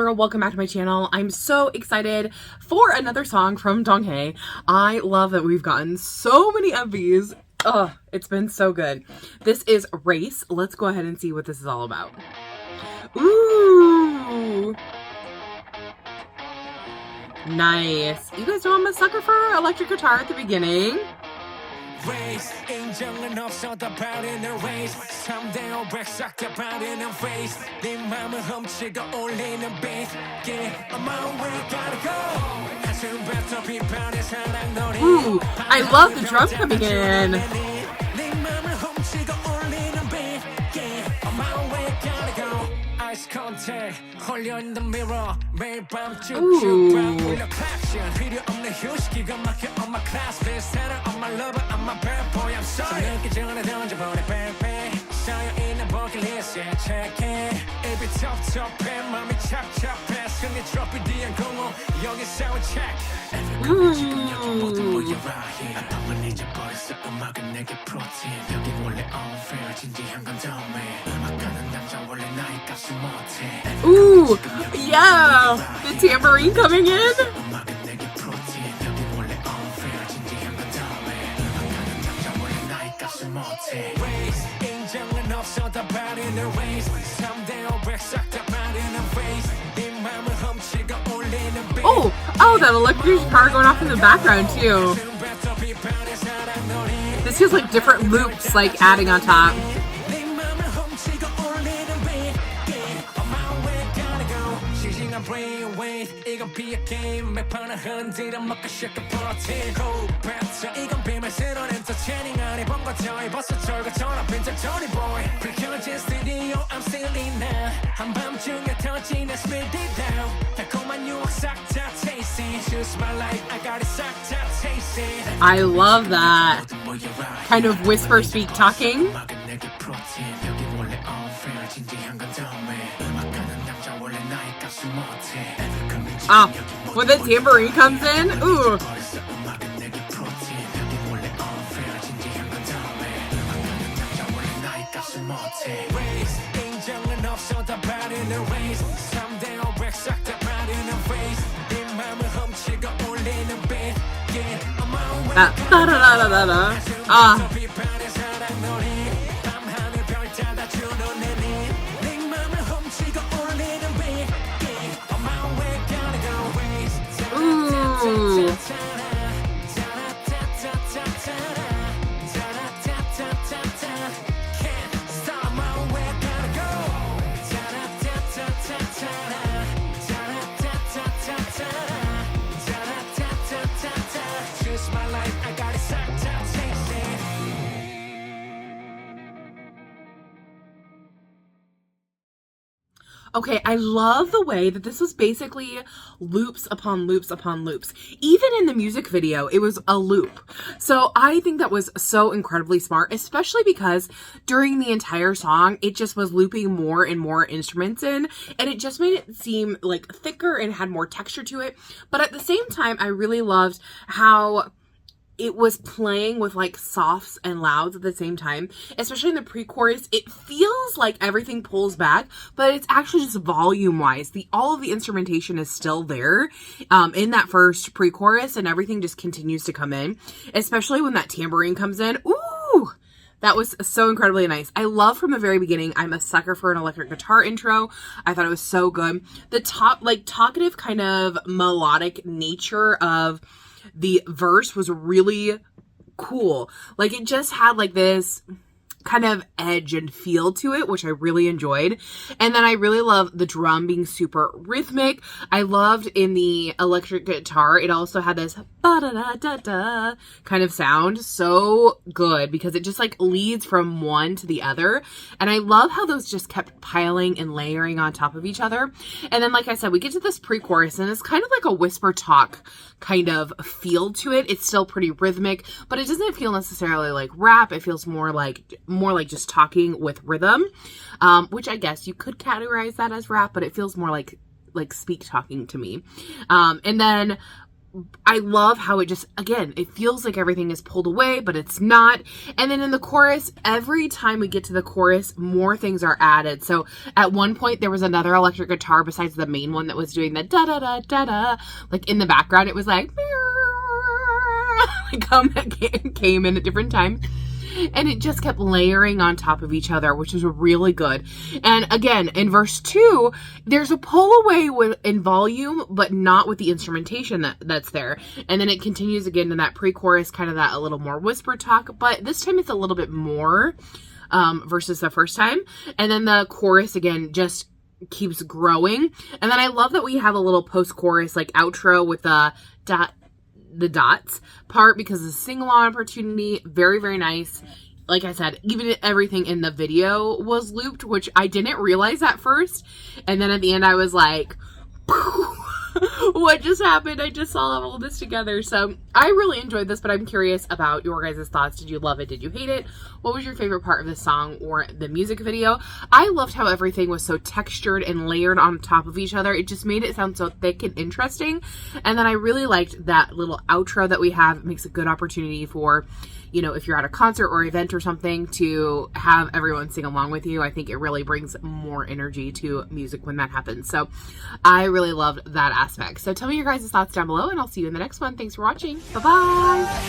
world, welcome back to my channel. I'm so excited for another song from Donghae. I love that we've gotten so many of these. It's been so good. This is Race. Let's go ahead and see what this is all about. Ooh. Nice. You guys know I'm a sucker for electric guitar at the beginning. Race, 인정은 없어도 바르는 race 3대 500 싹 다 바르는 face 네 맘을 훔치고 올리는 beat Yeah, I'm on way, gotta go 아침부터 비판의 사랑 노래 Ooh, I love the drum coming in. 네 맘을 훔치고 올리는 beat Yeah, I'm on way, gotta go Ice contact, 홀려 in the mirror 매일 밤 쭉쭉 밤 울려 claption 필요 없는 휴식기가 막혀 on my class list Center on my lover, on my bad boy, I'm sorry 늦기 전에 던져버려 baby 쌓여있는 버킷리스트에 check-in 입이 텁텁해 맘이 찹찹해 승리 트로피 뒤엔 공허 여기 soundcheck every 모두 모여라 here 아픔을 잊어버렸어 음악은 내게 프로틴 여기 원래 unfair 진지한 건 더해 음악하는 남자 원래 나이 값을 못해 Ooh, yeah, the tambourine coming in. 음악은 내게 프로틴 여기 원래 unfair 진지한 건 더해 음악하는 남자 원래 나이 값을 못해 Race 인정은 없어도 바르는 race 3대 500 싹 다 바르는 face 네 맘을 훔치고 올리는 beat Oh, that electric guitar going off in the background too. This feels like different loops, like adding on top. I love that kind of whisper speak talking. When the tambourine comes in, ooh. Okay, I love the way that this was basically loops upon loops upon loops. Even in the music video, it was a loop. So I think that was so incredibly smart, especially because during the entire song, it just was looping more and more instruments in, and it just made it seem like thicker and had more texture to it. But at the same time, I really loved how it was playing with like softs and louds at the same time, especially in the pre-chorus. It feels like everything pulls back, but it's actually just volume wise. All of the instrumentation is still there in that first pre-chorus, and everything just continues to come in, especially when that tambourine comes in. Ooh! That was so incredibly nice. I love from the very beginning, I'm a sucker for an electric guitar intro. I thought it was so good. The talkative kind of melodic nature of the verse was really cool. Like, it just had like this kind of edge and feel to it, which I really enjoyed. And then I really love the drum being super rhythmic. I loved in the electric guitar, it also had this ba-da-da-da-da kind of sound. So good, because it just like leads from one to the other. And I love how those just kept piling and layering on top of each other. And then, like I said, we get to this pre-chorus, and it's kind of like a whisper talk kind of feel to it. It's still pretty rhythmic, but it doesn't feel necessarily like rap. It feels more like just talking with rhythm, which I guess you could categorize that as rap, but it feels more like speak talking to me. And then I love how it just, again, it feels like everything is pulled away, but it's not. And then in the chorus, every time we get to the chorus, more things are added. So at one point, there was another electric guitar besides the main one that was doing the da-da-da-da-da. Like in the background, it was like, came in at different times. And it just kept layering on top of each other, which was really good. And again, in verse 2, there's a pull away in volume, but not with the instrumentation that's there. And then it continues again in that pre-chorus, kind of that a little more whisper talk, but this time it's a little bit more versus the first time. And then the chorus again just keeps growing. And then I love that we have a little post-chorus like outro with the dots part because of the sing-along opportunity. Very, very nice. Like I said, even everything in the video was looped, which I didn't realize at first. And then at the end I was like, what just happened? I just saw all this together. So I really enjoyed this, but I'm curious about your guys' thoughts. Did you love it? Did you hate it? What was your favorite part of the song or the music video? I loved how everything was so textured and layered on top of each other. It just made it sound so thick and interesting. And then I really liked that little outro that we have. It makes a good opportunity for, you know, if you're at a concert or event or something, to have everyone sing along with you. I think it really brings more energy to music when that happens. So I really loved that aspect. So tell me your guys' thoughts down below, and I'll see you in the next one. Thanks for watching. Bye-bye.